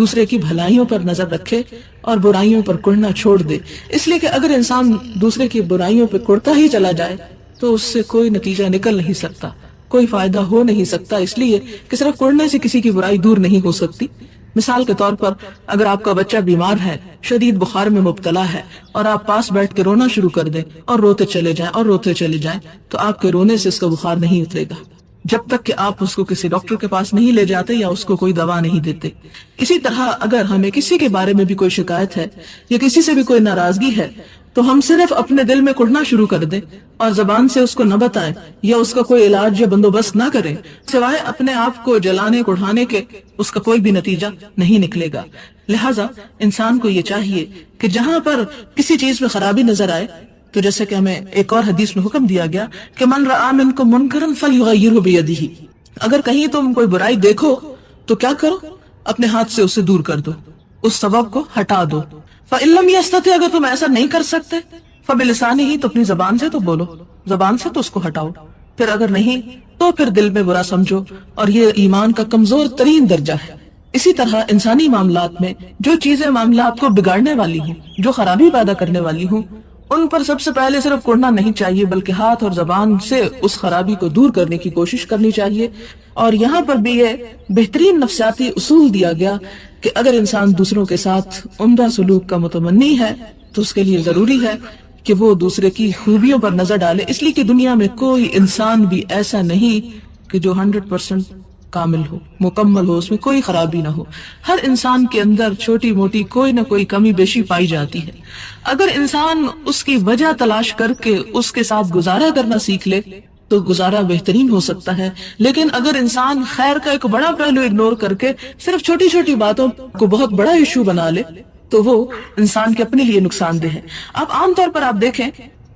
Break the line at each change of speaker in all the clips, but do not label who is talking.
دوسرے کی بھلائیوں پر نظر رکھے اور برائیوں پر کڑنا چھوڑ دے، اس لیے کہ اگر انسان دوسرے کی برائیوں پہ کڑتا ہی چلا جائے تو اس سے کوئی نتیجہ نکل نہیں سکتا، کوئی فائدہ ہو نہیں سکتا، اس لیے کہ صرف کڑنے سے کسی کی برائی دور نہیں ہو سکتی۔ مثال کے طور پر اگر آپ کا بچہ بیمار ہے، شدید بخار میں مبتلا ہے، اور آپ پاس بیٹھ کے رونا شروع کر دیں اور روتے چلے جائیں اور روتے چلے جائیں، تو آپ کے رونے سے اس کا بخار نہیں اترے گا جب تک کہ آپ اس کو کسی ڈاکٹر کے پاس نہیں لے جاتے یا اس کو کوئی دوا نہیں دیتے۔ اسی طرح اگر ہمیں کسی کے بارے میں بھی کوئی شکایت ہے یا کسی سے بھی کوئی ناراضگی ہے تو ہم صرف اپنے دل میں کڑنا شروع کر دیں اور زبان سے اس کو نہ بتائیں یا اس کا کوئی علاج یا بندوبست نہ کریں، سوائے اپنے آپ کو جلانے کڑھانے کے اس کا کوئی بھی نتیجہ نہیں نکلے گا۔ لہٰذا انسان کو یہ چاہیے کہ جہاں پر کسی چیز میں خرابی نظر آئے، تو جیسے کہ ہمیں ایک اور حدیث میں حکم دیا گیا کہ من رآ منکم منکرا فلیغیرہ بیدہ، اگر کہیں تم کوئی برائی دیکھو تو کیا کرو، اپنے ہاتھ سے اسے دور کر دو، اس سبب کو ہٹا دو۔ فإن لم یستطع، اگر تم ایسا نہیں کر سکتے، فبلسانہ، تو اپنی زبان سے تو بولو، زبان سے تو اس کو ہٹاؤ، پھر اگر نہیں تو پھر دل میں برا سمجھو، اور یہ ایمان کا کمزور ترین درجہ ہے۔ اسی طرح انسانی معاملات میں جو چیزیں معاملات کو بگاڑنے والی ہوں، جو خرابی پیدا کرنے والی ہوں، ان پر سب سے پہلے صرف کڑنا نہیں چاہیے بلکہ ہاتھ اور زبان سے اس خرابی کو دور کرنے کی کوشش کرنی چاہیے۔ اور یہاں پر بھی یہ بہترین نفسیاتی اصول دیا گیا کہ اگر انسان دوسروں کے ساتھ عمدہ سلوک کا متمنی ہے تو اس کے لیے ضروری ہے کہ وہ دوسرے کی خوبیوں پر نظر ڈالے، اس لیے کہ دنیا میں کوئی انسان بھی ایسا نہیں کہ جو 100% کامل ہو، مکمل ہو، اس میں کوئی خرابی نہ ہو۔ ہر انسان کے اندر چھوٹی موٹی کوئی نہ کوئی کمی بیشی پائی جاتی ہے۔ اگر انسان اس کی وجہ تلاش کر کے اس کے ساتھ گزارا کرنا سیکھ لے تو گزارا بہترین ہو سکتا ہے، لیکن اگر انسان خیر کا ایک بڑا پہلو اگنور کر کے صرف چھوٹی چھوٹی باتوں کو بہت بڑا ایشو بنا لے تو وہ انسان کے اپنے لیے نقصان دہ ہے۔ اب عام طور پر آپ دیکھیں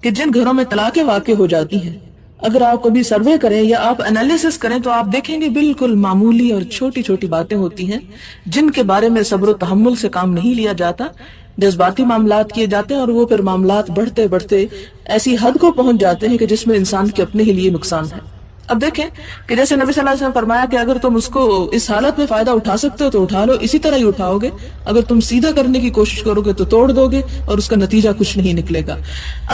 کہ جن گھروں میں طلاقیں واقع ہو جاتی ہیں، اگر آپ کبھی سروے کریں یا آپ انالیسس کریں تو آپ دیکھیں گے بالکل معمولی اور چھوٹی چھوٹی باتیں ہوتی ہیں جن کے بارے میں صبر و تحمل سے کام نہیں لیا جاتا، جذباتی معاملات کیے جاتے ہیں، اور وہ پھر معاملات بڑھتے بڑھتے ایسی حد کو پہنچ جاتے ہیں کہ جس میں انسان کے اپنے ہی لیے نقصان ہے۔ اب دیکھیں کہ جیسے نبی صلی اللہ علیہ وسلم نے فرمایا کہ اگر تم اس کو اس حالت میں فائدہ اٹھا سکتے ہو تو اٹھا لو، اسی طرح ہی اٹھاؤ گے۔ اگر تم سیدھا کرنے کی کوشش کرو گے تو توڑ دو گے اور اس کا نتیجہ کچھ نہیں نکلے گا۔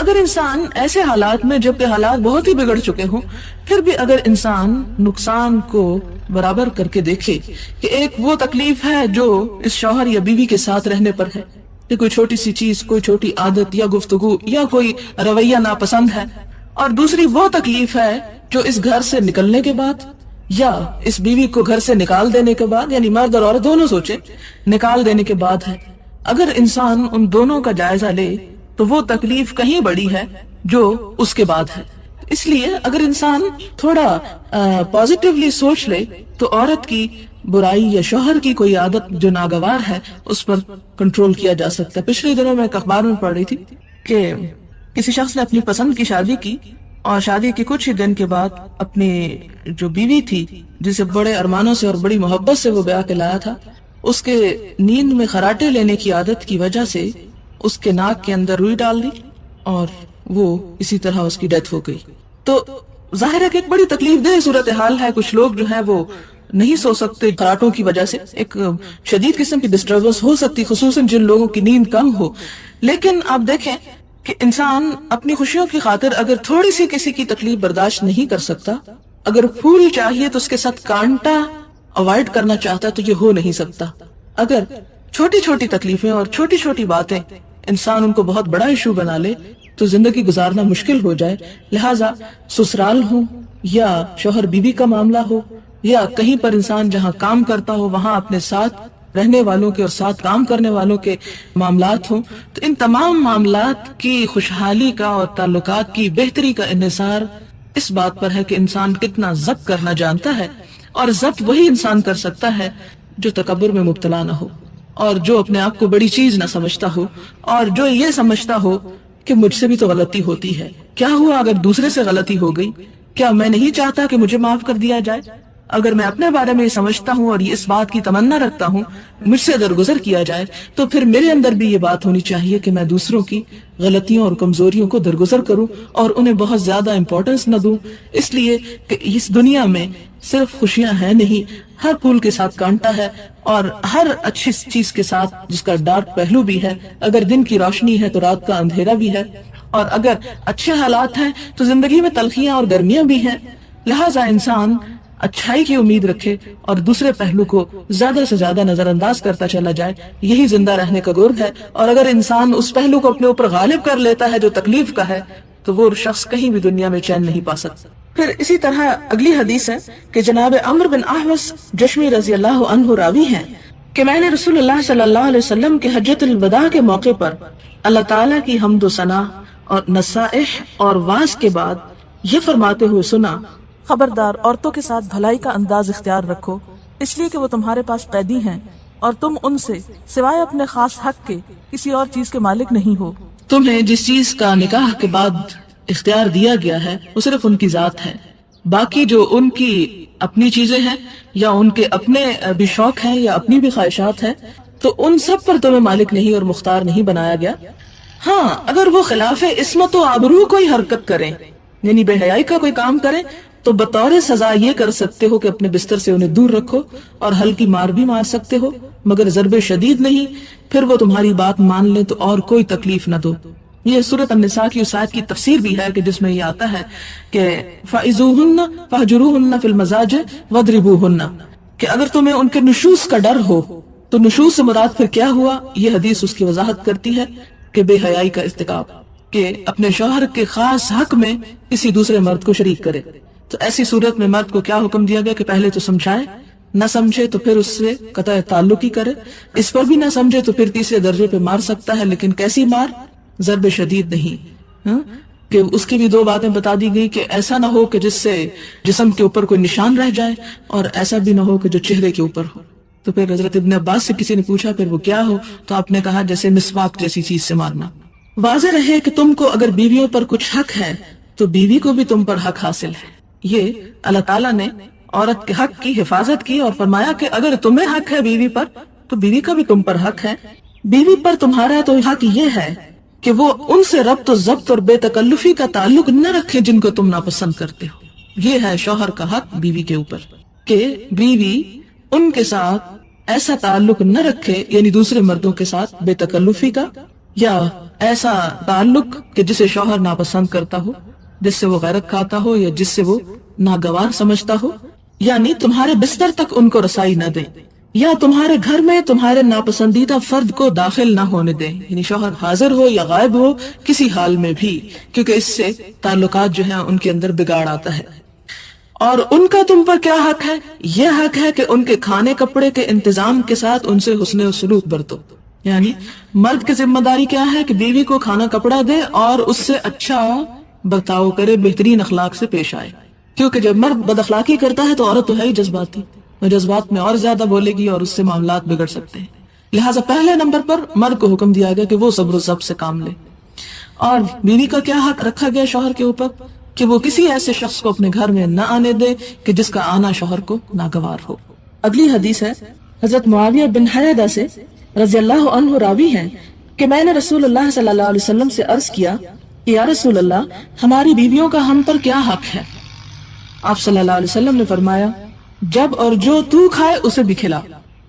اگر انسان ایسے حالات میں، جبکہ حالات بہت ہی بگڑ چکے ہوں، پھر بھی اگر انسان نقصان کو برابر کر کے دیکھے کہ ایک وہ تکلیف ہے جو اس شوہر یا بیوی کے ساتھ رہنے پر ہے، کہ کوئی چھوٹی سی چیز، کوئی چھوٹی عادت یا گفتگو یا کوئی رویہ ناپسند ہے، اور دوسری وہ تکلیف ہے جو اس گھر سے نکلنے کے بعد یا اس بیوی کو گھر سے نکال دینے کے بعد، یعنی مرد اور عورت دونوں سوچیں، نکال دینے کے بعد ہے۔ اگر انسان ان دونوں کا جائزہ لے تو وہ تکلیف کہیں بڑی ہے جو اس کے بعد ہے۔ اس لیے اگر انسان تھوڑا پازیٹیولی سوچ لے تو عورت کی برائی یا شوہر کی کوئی عادت جو ناگوار ہے اس پر کنٹرول کیا جا سکتا ہے۔ پچھلے دنوں میں ایک اخبار میں پڑھ رہی تھی کہ کسی شخص نے اپنی پسند کی شادی کی، اور شادی کے کچھ ہی دن کے بعد اپنی جو بیوی تھی، جسے بڑے ارمانوں سے اور بڑی محبت سے وہ بیاہ کے لایا تھا، اس کے نیند میں خراٹے لینے کی عادت کی وجہ سے اس کے ناک کے اندر روئی ڈال دی اور وہ اسی طرح اس کی ڈیتھ ہو گئی۔ تو ظاہر ہے کہ ایک بڑی تکلیف دہ صورتحال ہے۔ کچھ لوگ جو ہیں وہ نہیں سو سکتے خراٹوں کی وجہ سے، ایک شدید قسم کی ڈسٹربنس ہو سکتی، خصوصاً جن لوگوں کی نیند کم ہو۔ لیکن آپ دیکھیں کہ انسان اپنی خوشیوں کی خاطر اگر تھوڑی سی کسی کی تکلیف برداشت نہیں کر سکتا، اگر پھول چاہیے تو اس کے ساتھ کانٹا اوائڈ کرنا چاہتا تو یہ ہو نہیں سکتا۔ اگر چھوٹی چھوٹی تکلیفیں اور چھوٹی چھوٹی باتیں انسان ان کو بہت بڑا ایشو بنا لے تو زندگی گزارنا مشکل ہو جائے۔ لہٰذا سسرال ہو یا شوہر بیوی کا معاملہ ہو یا کہیں پر انسان جہاں کام کرتا ہو وہاں اپنے ساتھ رہنے والوں کے اور ساتھ کام کرنے والوں کے معاملات ہوں، تو ان تمام معاملات کی خوشحالی کا اور تعلقات کی بہتری کا انحصار اس بات پر ہے کہ انسان کتنا ضبط کرنا جانتا ہے، اور ضبط وہی انسان کر سکتا ہے جو تکبر میں مبتلا نہ ہو، اور جو اپنے آپ کو بڑی چیز نہ سمجھتا ہو، اور جو یہ سمجھتا ہو کہ مجھ سے بھی تو غلطی ہوتی ہے، کیا ہوا اگر دوسرے سے غلطی ہو گئی، کیا میں نہیں چاہتا کہ مجھے معاف کر دیا جائے؟ اگر میں اپنے بارے میں یہ سمجھتا ہوں اور یہ اس بات کی تمنا رکھتا ہوں مجھ سے درگزر کیا جائے تو پھر میرے اندر بھی یہ بات ہونی چاہیے کہ میں دوسروں کی غلطیوں اور کمزوریوں کو درگزر کروں اور انہیں بہت زیادہ امپورٹنس نہ دوں، اس لیے کہ اس دنیا میں صرف خوشیاں ہیں نہیں، ہر پھول کے ساتھ کانٹا ہے اور ہر اچھی چیز کے ساتھ جس کا ڈارک پہلو بھی ہے۔ اگر دن کی روشنی ہے تو رات کا اندھیرا بھی ہے، اور اگر اچھے حالات ہیں تو زندگی میں تلخیاں اور گرمیاں بھی ہیں۔ لہٰذا انسان اچھائی کی امید رکھے اور دوسرے پہلو کو زیادہ سے زیادہ نظر انداز کرتا چلا جائے، یہی زندہ رہنے کا گر ہے۔ اور اگر انسان اس پہلو کو اپنے اوپر غالب کر لیتا ہے جو تکلیف کا ہے تو وہ شخص کہیں بھی دنیا میں چین نہیں پا سکتا۔ پھر اسی طرح اگلی حدیث ہے کہ جناب عمرو بن احوص جشمی رضی اللہ عنہ راوی ہیں کہ میں نے رسول اللہ صلی اللہ علیہ وسلم کے حجۃ الوداع کے موقع پر اللہ تعالیٰ کی حمد و ثنا اور نصائح اور واعظ کے بعد یہ فرماتے ہوئے سنا، خبردار عورتوں کے ساتھ بھلائی کا انداز اختیار رکھو، اس لیے کہ وہ تمہارے پاس قیدی ہیں اور تم ان سے سوائے اپنے خاص حق کے کسی اور چیز کے مالک نہیں ہو۔ تمہیں جس چیز کا نکاح کے بعد اختیار دیا گیا ہے وہ صرف ان کی ذات ہے، باقی جو ان کی اپنی چیزیں ہیں یا ان کے اپنے بھی شوق ہیں یا اپنی بھی خواہشات ہیں تو ان سب پر تمہیں مالک نہیں اور مختار نہیں بنایا گیا۔ ہاں اگر وہ خلاف عصمت و آبرو کوئی حرکت کریں یعنی بے حیائی کا کوئی کام کریں تو بطور سزا یہ کر سکتے ہو کہ اپنے بستر سے انہیں دور رکھو اور ہلکی مار بھی مار سکتے ہو، مگر ضرب شدید نہیں۔ پھر وہ تمہاری بات مان لیں تو اور کوئی تکلیف نہ دو۔ یہ سورۃ النساء کی اس آیت کی تفسیر بھی ہے کہ جس میں یہ آتا ہے کہ فَإِذُوهُنَّ فَاهْجُرُوهُنَّ فِي الْمَضَاجِعِ وَاضْرِبُوهُنَّ، کہ اگر تمہیں ان کے نشوز کا ڈر ہو تو نشوز سے مراد پھر کیا ہوا؟ یہ حدیث اس کی وضاحت کرتی ہے کہ بے حیائی کا ارتکاب، کہ اپنے شوہر کے خاص حق میں کسی دوسرے مرد کو شریک کرے۔ تو ایسی صورت میں مرد کو کیا حکم دیا گیا کہ پہلے تو سمجھائے، نہ سمجھے تو پھر اس سے قطع تعلق ہی کرے، اس پر بھی نہ سمجھے تو پھر تیسرے درجے پہ مار سکتا ہے، لیکن کیسی مار؟ ضرب شدید نہیں، کہ اس کی بھی دو باتیں بتا دی گئی کہ ایسا نہ ہو کہ جس سے جسم کے اوپر کوئی نشان رہ جائے اور ایسا بھی نہ ہو کہ جو چہرے کے اوپر ہو۔ تو پھر حضرت ابن عباس سے کسی نے پوچھا پھر وہ کیا ہو، تو آپ نے کہا جیسے مسواک جیسی چیز سے مارنا۔ واضح رہے کہ تم کو اگر بیویوں پر کچھ حق ہے تو بیوی کو بھی تم پر حق حاصل ہے۔ یہ اللہ تعالیٰ نے عورت کے حق کی حفاظت کی اور فرمایا کہ اگر تمہیں حق ہے بیوی پر تو بیوی کا بھی تم پر حق ہے۔ بیوی پر تمہارا تو حق یہ ہے کہ وہ ان سے ربط و ضبط اور بے تکلفی کا تعلق نہ رکھے جن کو تم ناپسند کرتے ہو۔ یہ ہے شوہر کا حق بیوی کے اوپر کہ بیوی ان کے ساتھ ایسا تعلق نہ رکھے، یعنی دوسرے مردوں کے ساتھ بے تکلفی کا، یا ایسا تعلق کہ جسے شوہر ناپسند کرتا ہو، جس سے وہ غیرت کھاتا ہو یا جس سے وہ ناگوار سمجھتا ہو، یعنی تمہارے بستر تک ان کو رسائی نہ دے یا تمہارے گھر میں تمہارے ناپسندیدہ فرد کو داخل نہ ہونے دے، یعنی شوہر حاضر ہو یا غائب ہو کسی حال میں بھی، کیونکہ اس سے تعلقات جو ہیں ان کے اندر بگاڑ آتا ہے۔ اور ان کا تم پر کیا حق ہے؟ یہ حق ہے کہ ان کے کھانے کپڑے کے انتظام کے ساتھ ان سے حسن و سلوک برتو، یعنی مرد کی ذمہ داری کیا ہے کہ بیوی کو کھانا کپڑا دے اور اس سے اچھا برتاؤ کرے، بہترین اخلاق سے پیش آئے، کیونکہ جب مرد بد اخلاقی کرتا ہے تو عورت تو ہے ہی جذباتی، وہ جذبات میں اور زیادہ بولے گی اور اس سے معاملات بگڑ سکتے ہیں۔ لہٰذا پہلے نمبر پر مرد کو حکم دیا گیا کہ وہ صبر و ضبط سے کام لے۔ اور بیوی کا کیا حق رکھا گیا شوہر کے اوپر کہ وہ کسی ایسے شخص کو اپنے گھر میں نہ آنے دے کہ جس کا آنا شوہر کو ناگوار ہو۔ اگلی حدیث ہے حضرت معاویہ بن حیدہ سے رضی اللہ عنہ راوی ہیں کہ میں نے رسول اللہ صلی اللہ علیہ وسلم سے عرض کیا کہ یا رسول اللہ، ہماری بیویوں کا ہم پر کیا حق ہے؟ آپ صلی اللہ علیہ وسلم نے فرمایا، جب اور جو تو کھائے اسے بھی کھلا۔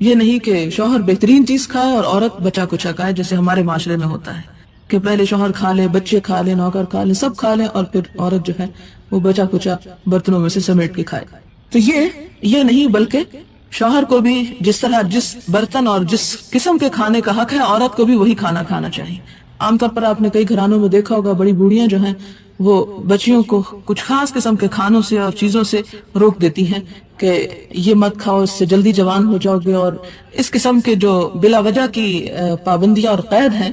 یہ نہیں کہ شوہر بہترین چیز کھائے اور عورت بچا کچا کھائے، جیسے ہمارے معاشرے میں ہوتا ہے کہ پہلے شوہر کھا لے، بچے کھا لے، نوکر کھا لے، سب کھا لے اور پھر عورت جو ہے وہ بچا کچا برتنوں میں سے سمیٹ کے کھائے۔ تو یہ نہیں، بلکہ شوہر کو بھی جس طرح جس برتن اور جس قسم کے کھانے کا حق ہے، عورت کو بھی وہی کھانا کھانا چاہیے۔ عام طور پر آپ نے کئی گھرانوں میں دیکھا ہوگا، بڑی بوڑھیاں جو ہیں وہ بچیوں کو کچھ خاص قسم کے کھانوں سے اور چیزوں سے روک دیتی ہیں کہ یہ مت کھاؤ، اس سے جلدی جوان ہو جاؤ گے، اور اس قسم کے جو بلا وجہ کی پابندیاں اور قید ہیں۔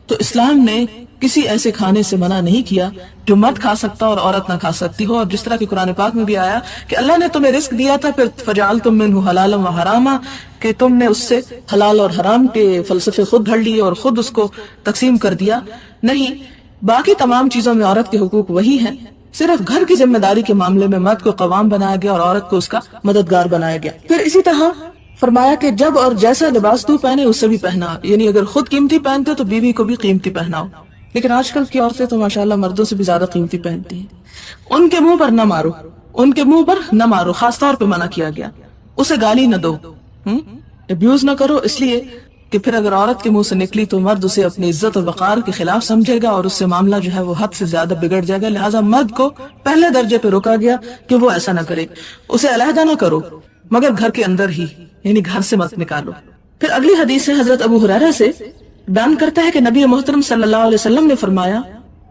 تو اسلام نے کسی ایسے کھانے سے منع نہیں کیا جو مرد کھا سکتا اور عورت نہ کھا سکتی ہو، اور جس طرح کہ قرآن پاک میں بھی آیا کہ اللہ نے تمہیں رزق دیا تھا، پھر فجعلتم منہ حلالا و حراما، کہ تم نے اس سے حلال اور حرام کے فلسفے خود گھڑ لیے اور خود اس کو تقسیم کر دیا۔ نہیں، باقی تمام چیزوں میں عورت کے حقوق وہی ہیں، صرف گھر کی ذمہ داری کے معاملے میں مرد کو قوام بنایا گیا اور عورت کو اس کا مددگار بنایا گیا. پھر اسی طرح فرمایا کہ جب اور جیسا لباس تو پہنے اسے بھی پہنا، یعنی اگر خود قیمتی پہنتے تو بیوی کو بھی قیمتی پہناؤ. لیکن آج کل کی عورتیں تو ماشاءاللہ مردوں سے بھی زیادہ قیمتی پہنتی ہیں. ان کے منہ پر نہ مارو، ان کے منہ پر نہ مارو، خاص طور پہ منع کیا گیا. اسے گالی نہ دو، ابیوز نہ کرو، اس لیے کہ پھر اگر عورت کے منہ سے نکلی تو مرد اسے اپنی عزت اور وقار کے خلاف سمجھے گا اور اس سے معاملہ جو ہے وہ حد سے زیادہ بگڑ جائے گا. لہٰذا مرد کو پہلے درجے پہ روکا گیا کہ وہ ایسا نہ کرے. اسے علیحدہ نہ کرو مگر گھر کے اندر ہی، یعنی گھر سے مت نکالو. پھر اگلی حدیث سے حضرت ابو ہریرہ سے بیان کرتا ہے کہ نبی محترم صلی اللہ علیہ وسلم نے فرمایا،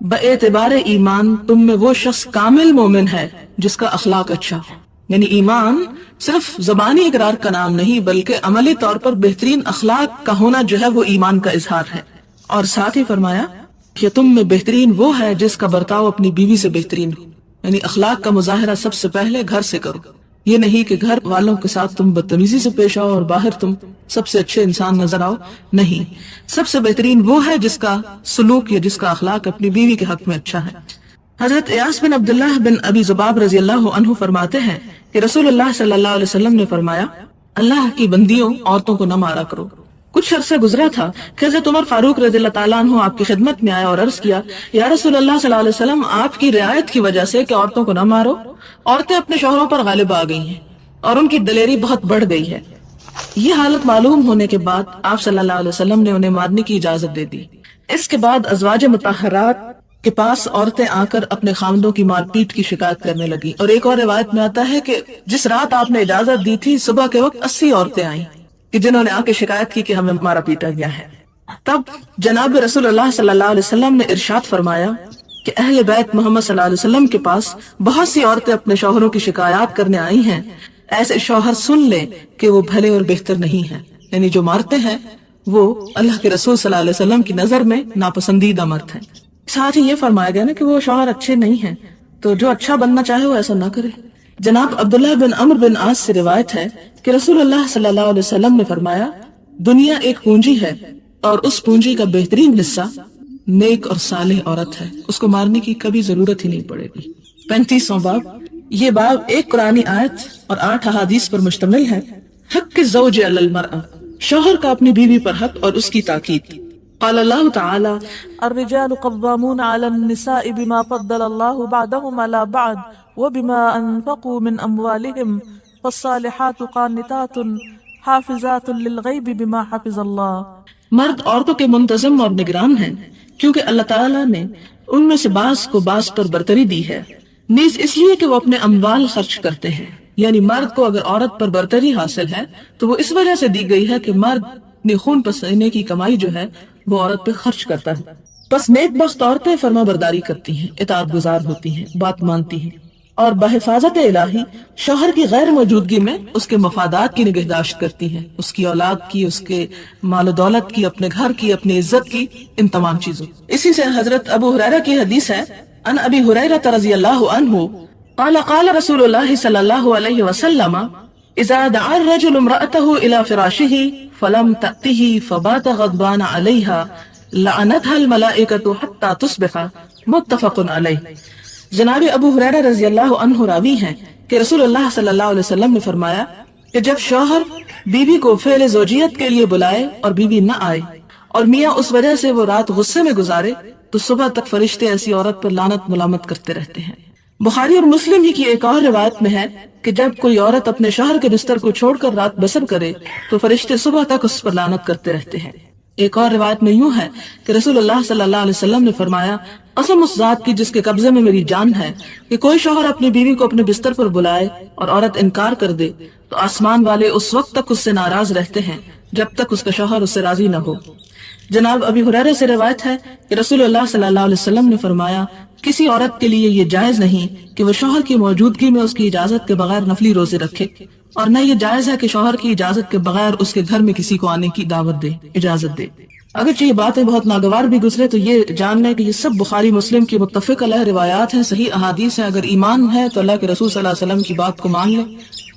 باعتبار ایمان تم میں وہ شخص کامل مومن ہے جس کا اخلاق اچھا ہو. یعنی ایمان صرف زبانی اقرار کا نام نہیں بلکہ عملی طور پر بہترین اخلاق کا ہونا جو ہے وہ ایمان کا اظہار ہے. اور ساتھ ہی فرمایا کہ تم میں بہترین وہ ہے جس کا برتاؤ اپنی بیوی سے بہترین ہو. یعنی اخلاق کا مظاہرہ سب سے پہلے گھر سے کرو. یہ نہیں کہ گھر والوں کے ساتھ تم بدتمیزی سے پیش آؤ اور باہر تم سب سے اچھے انسان نظر آؤ. نہیں، سب سے بہترین وہ ہے جس کا سلوک یا جس کا اخلاق اپنی بیوی کے حق میں اچھا ہے. حضرت ایاس بن عبداللہ بن ابی ذباب رضی اللہ عنہ فرماتے ہیں کہ رسول اللہ صلی اللہ علیہ وسلم نے فرمایا، اللہ کی بندیوں عورتوں کو نہ مارا کرو. کچھ عرصہ گزرا تھا کہ حضرت عمر فاروق رضی اللہ تعالیٰ عنہ آپ کی خدمت میں آیا اور عرض کیا، یا رسول اللہ صلی اللہ علیہ وسلم، آپ کی رعایت کی وجہ سے کہ عورتوں کو نہ مارو، عورتیں اپنے شوہروں پر غالب آ گئی ہیں اور ان کی دلیری بہت بڑھ گئی ہے. یہ حالت معلوم ہونے کے بعد آپ صلی اللہ علیہ وسلم نے انہیں مارنے کی اجازت دے دی. اس کے بعد ازواج مطہرات کے پاس عورتیں آ کر اپنے خامدوں کی مار پیٹ کی شکایت کرنے لگی. اور ایک اور روایت میں آتا ہے کہ جس رات آپ نے اجازت دی تھی صبح کے وقت 80 عورتیں آئیں کہ جنہوں نے آ کے شکایت کی کہ ہمیں مارا پیٹا گیا ہے. تب جناب رسول اللہ صلی اللہ علیہ وسلم نے ارشاد فرمایا کہ اہل بیت محمد صلی اللہ علیہ وسلم کے پاس بہت سی عورتیں اپنے شوہروں کی شکایات کرنے آئی ہیں. ایسے شوہر سن لیں کہ وہ بھلے اور بہتر نہیں ہیں. یعنی جو مارتے ہیں وہ اللہ کے رسول صلی اللہ علیہ وسلم کی نظر میں ناپسندیدہ مرد ہیں. ساتھ ہی یہ فرمایا گیا نا کہ وہ شوہر اچھے نہیں ہیں، تو جو اچھا بننا چاہے وہ ایسا نہ کرے. جناب عبداللہ بن عمر بن عاص سے روایت ہے کہ رسول اللہ صلی اللہ علیہ وسلم نے فرمایا، دنیا ایک پونجی ہے اور اس پونجی کا بہترین حصہ نیک اور صالح عورت ہے، اس کو مارنے کی کبھی ضرورت ہی نہیں پڑے گی. 35واں باب. یہ باب ایک قرآنی آیت اور 8 احادیث پر مشتمل ہے. حق الزوج علی المرأة، شوہر کا اپنی بیوی پر حق اور اس کی تاکید. قال اللہ تعالی،
الرجال قوامون علی النساء بما فضل اللہ بعضهم علی بعض وبما انفقوا من اموالهم فالصالحات قانتات حافظات للغیب بما حفظ اللہ.
مرد عورتوں کے منتظم اور نگران ہیں کیونکہ اللہ تعالیٰ نے ان میں سے بعض کو بعض پر برتری دی ہے، نیز اس لیے کہ وہ اپنے اموال خرچ کرتے ہیں. یعنی مرد کو اگر عورت پر برتری حاصل ہے تو وہ اس وجہ سے دی گئی ہے کہ مرد اپنے خون پسینے کی کمائی جو ہے وہ عورت پہ خرچ کرتا ہے. بس نیک بخت عورتیں فرما برداری کرتی ہیں، اطاعت گزار ہوتی ہیں، بات مانتی ہیں اور بحفاظت الہی شوہر کی غیر موجودگی میں اس کے مفادات کی نگہداشت کرتی ہیں، اس کی اولاد کی، اس کے مال و دولت کی، اپنے گھر کی، اپنی عزت کی، ان تمام چیزوں. اسی سے حضرت ابو ہریرہ کی حدیث ہے، ان ابی ہریرہ رضی اللہ عنہ قال قال رسول اللہ صلی اللہ علیہ وسلم، اذا دعا الرجل امرأته الى فراشه فلم تأته فبات غضبان عليها لعنتها الملائکة حتى تصبح. متفق علیہ. جناب ابو ہریرہ رضی اللہ عنہ راوی ہیں کہ رسول اللہ صلی اللہ علیہ وسلم نے فرمایا کہ جب شوہر بیوی کو فعل زوجیت کے لیے بلائے اور بیوی نہ آئے اور میاں اس وجہ سے وہ رات غصے میں گزارے تو صبح تک فرشتے ایسی عورت پر لعنت ملامت کرتے رہتے ہیں. بخاری اور مسلم ہی کی ایک اور روایت میں ہے کہ جب کوئی عورت اپنے شوہر کے بستر کو چھوڑ کر رات بسر کرے تو فرشتے صبح تک اس پر لعنت کرتے رہتے ہیں. ایک اور روایت میں یوں ہے کہ رسول اللہ صلی اللہ علیہ وسلم نے فرمایا، قسم اس ذات کی جس کے قبضے میں میری جان ہے کہ کوئی شوہر اپنی بیوی کو اپنے بستر پر بلائے اور عورت انکار کر دے تو آسمان والے اس وقت تک اس سے ناراض رہتے ہیں جب تک اس کا شوہر اس سے راضی نہ ہو. جناب ابی ہریرہ سے روایت ہے کہ رسول اللہ صلی اللہ علیہ وسلم نے فرمایا، کسی عورت کے لیے یہ جائز نہیں کہ وہ شوہر کی موجودگی میں اس کی اجازت کے بغیر نفلی روزے رکھے، اور نہ یہ جائز ہے کہ شوہر کی اجازت کے بغیر اس کے گھر میں کسی کو آنے کی دعوت دے، اجازت دے. اگرچہ یہ باتیں بہت ناگوار بھی گزرے تو یہ جان لیں کہ یہ سب بخاری مسلم کی متفق علیہ روایات ہیں، صحیح احادیث ہیں. اگر ایمان ہے تو اللہ کے رسول صلی اللہ علیہ وسلم کی بات کو مان لیں،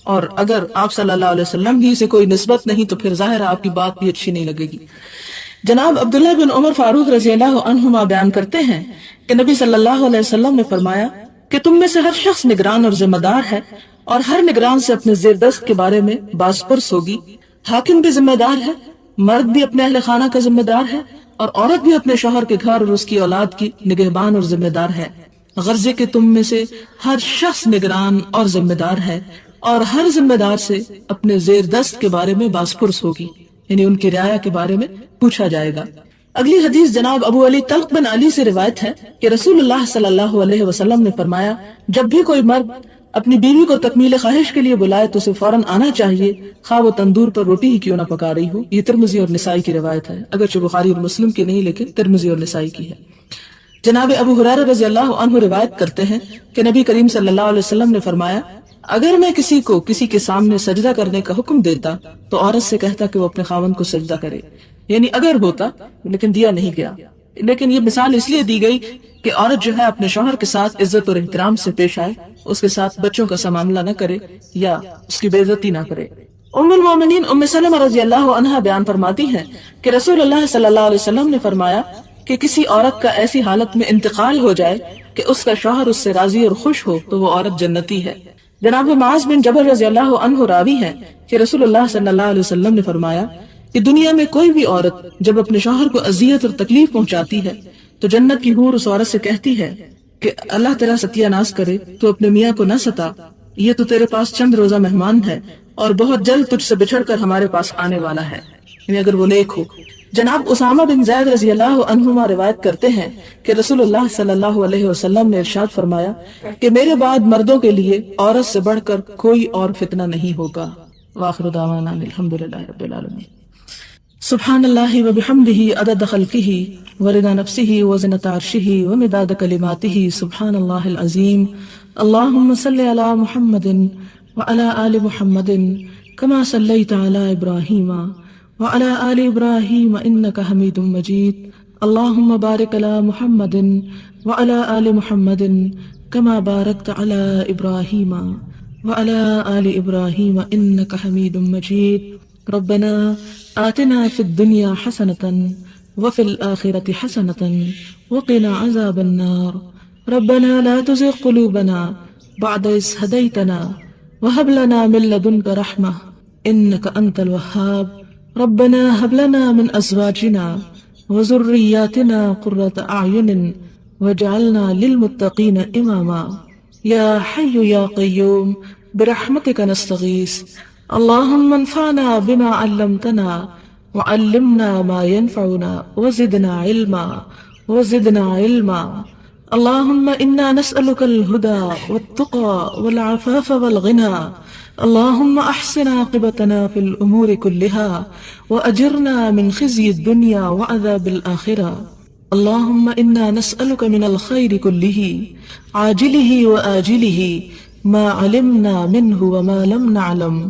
اور اگر آپ صلی اللہ علیہ وسلم ہی سے کوئی نسبت نہیں تو پھر ظاہر آپ کی بات بھی اچھی نہیں لگے گی. جناب عبداللہ بن عمر فاروق رضی اللہ عنہما بیان کرتے ہیں کہ نبی صلی اللہ علیہ وسلم نے فرمایا، کہ تم میں سے ہر شخص نگران اور ذمہ دار ہے، اور ہر نگران سے اپنے زیر دست کے بارے میں باز پرس ہوگی۔ حاکم بھی ذمہ دار ہے، مرد بھی اپنے اہل خانہ کا ذمہ دار ہے، اور عورت بھی اپنے شوہر کے گھر اور اس کی اولاد کی نگہبان اور ذمہ دار ہے۔ غرض کہ تم میں سے ہر شخص نگران اور ذمہ دار ہے، اور ہر ذمہ دار سے اپنے زیر دست کے بارے میں باز پرس ہوگی، یعنی ان کی رعایا کے بارے میں پوچھا جائے گا۔ اگلی حدیث جناب ابو علی طلق بن علی سے روایت ہے کہ رسول اللہ صلی اللہ علیہ وسلم نے فرمایا، جب بھی کوئی مرد اپنی بیوی کو تکمیل خواہش کے لیے بلائے تو اسے فوراً آنا چاہیے، خواہ وہ تندور پر روٹی ہی کیوں نہ پکا رہی ہو۔ یہ ترمذی اور نسائی کی روایت ہے، اگرچہ بخاری اور مسلم کی نہیں لیکن ترمذی اور نسائی کی ہے۔ جناب ابو ہریرہ رضی اللہ عنہ روایت کرتے ہیں کہ نبی کریم صلی اللہ علیہ وسلم نے فرمایا، اگر میں کسی کو کسی کے سامنے سجدہ کرنے کا حکم دیتا تو عورت سے کہتا کہ وہ اپنے خاوند کو سجدہ کرے، یعنی اگر ہوتا، لیکن دیا نہیں گیا۔ لیکن یہ مثال اس لیے دی گئی کہ عورت جو ہے اپنے شوہر کے ساتھ عزت اور احترام سے پیش آئے، اس کے ساتھ بچوں کا معاملہ نہ کرے یا اس کی بے عزتی نہ کرے۔ ام المومنین ام سلمہ رضی اللہ عنہا بیان فرماتی ہیں کہ رسول اللہ صلی اللہ علیہ وسلم نے فرمایا کہ کسی عورت کا ایسی حالت میں انتقال ہو جائے کہ اس کا شوہر اس سے راضی اور خوش ہو تو وہ عورت جنتی ہے۔ جناب معاذ بن جبل رضی اللہ عنہ راوی ہیں کہ رسول اللہ صلی اللہ علیہ وسلم نے فرمایا کہ دنیا میں کوئی بھی عورت جب اپنے شوہر کو اذیت اور تکلیف پہنچاتی ہے تو جنت کی حور اس عورت سے کہتی ہے کہ اللہ تیرا ستیہ ناز کرے، تو اپنے میاں کو نہ ستا، یہ تو تیرے پاس چند روزہ مہمان ہے اور بہت جلد تجھ سے بچھڑ کر ہمارے پاس آنے والا ہے، یعنی اگر وہ نیک ہو۔ جناب اسامہ بن زید رضی اللہ عنہما روایت کرتے ہیں کہ رسول اللہ صلی اللہ علیہ وسلم نے ارشاد فرمایا کہ میرے بعد مردوں کے لیے عورت سے بڑھ کر کوئی اور فتنہ نہیں ہوگا۔ وآخر دعوانا الحمدللہ رب العالمین۔ سبحان اللہ وبحمدہ عدد خلقہ ورضا نفسہ وزنۃ عرشہ ومداد کلماتہ، سبحان اللہ العظیم۔ اللہم صلی علی محمد وعلی آل محمد کما صلیت علی ابراہیم وعلى آل إبراهيم إنك حميد مجيد، اللهم بارك على محمد وعلى آل محمد كما باركت على إبراهيم وعلى آل إبراهيم إنك حميد مجيد۔ ربنا آتنا في الدنيا حسنة وفي الآخرة حسنة وقنا عذاب النار، ربنا لا تزغ قلوبنا بعد إذ هديتنا وهب لنا من لدنك رحمة إنك أنت الوهاب، ربنا هب لنا من أزواجنا وذرياتنا قرة أعين واجعلنا للمتقين إماما، يا حي يا قيوم برحمتك نستغيث، اللهم انفعنا بما علمتنا وعلمنا ما ينفعنا وزدنا علما، اللهم إنا نسألك الهدى والتقى والعفاف والغنى، اللهم أحسن عاقبتنا في الأمور كلها وأجرنا من خزي الدنيا وعذاب الآخرة، اللهم إنا نسألك من الخير كله عاجله وآجله ما علمنا منه وما لم نعلم،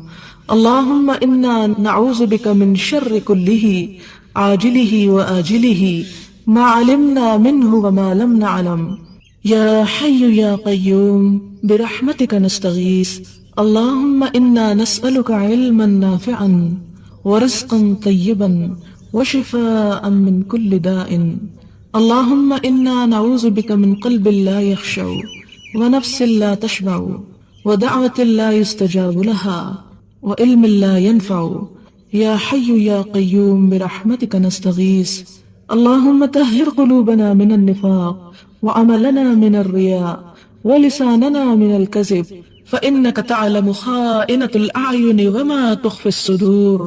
اللهم إنا نعوذ بك من شر كله عاجله وآجله ما علمنا منه وما لم نعلم، يا حي يا قيوم برحمتك نستغيث، اللهم إنا نسألك علما نافعا ورزقا طيبا وشفاء من كل داء، اللهم إنا نعوذ بك من قلب لا يخشع ونفس لا تشبع ودعوة لا يستجاب لها وعلم لا ينفع، يا حي يا قيوم برحمتك نستغيث، اللهم طهر قلوبنا من النفاق وعملنا من الرياء ولساننا من الكذب، فإنك تعلم خائنة الأعين وما تخفي الصدور،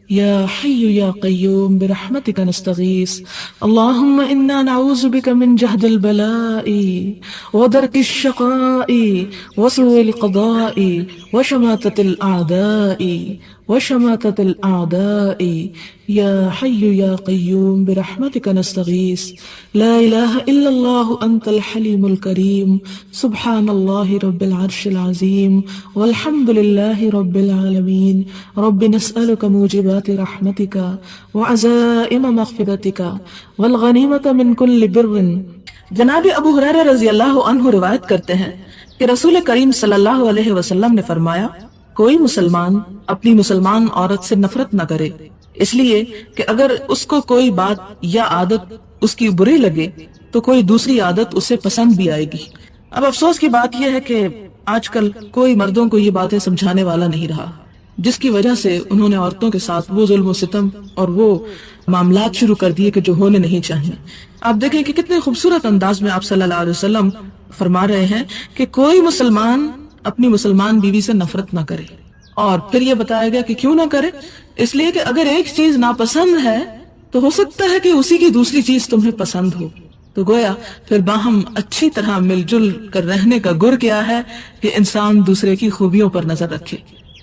يا حي يا قيوم برحمتك نستغيث، اللهم إنا نعوذ بك من جهد البلاء ودرك الشقاء وسوء القضاء وشماتة الأعداء، يا حي يا قيوم برحمتك نستغيث، لا إله إلا الله أنت الحليم الكريم، سبحان الله رب العرش العظيم والحمد لله رب العالمين، رب نسألك موجبات رحمتك وعزائم مغفرتك والغنیمة من كل بر۔ جناب ابو ہریرہ رضی اللہ عنہ روایت کرتے ہیں کہ رسول کریم صلی اللہ علیہ وسلم نے فرمایا، کوئی مسلمان اپنی مسلمان عورت سے نفرت نہ کرے، اس لیے کہ اگر اس کو کوئی بات یا عادت اس کی بری لگے تو کوئی دوسری عادت اسے پسند بھی آئے گی، اب افسوس کی بات یہ ہے کہ آج کل کوئی مردوں کو یہ باتیں سمجھانے والا نہیں رہا، جس کی وجہ سے انہوں نے عورتوں کے ساتھ وہ ظلم و ستم اور وہ معاملات شروع کر دیے کہ جو ہونے نہیں چاہیے۔ آپ دیکھیں کہ کتنے خوبصورت انداز میں آپ صلی اللہ علیہ وسلم فرما رہے ہیں کہ کوئی مسلمان اپنی مسلمان بیوی سے نفرت نہ کرے، اور پھر یہ بتایا گیا کہ کیوں نہ کرے، اس لیے کہ اگر ایک چیز ناپسند ہے تو ہو سکتا ہے کہ اسی کی دوسری چیز تمہیں پسند ہو۔ تو گویا پھر باہم اچھی طرح مل جل کر رہنے کا گر کیا ہے کہ انسان دوسرے کی خوبیوں پر نظر رکھے،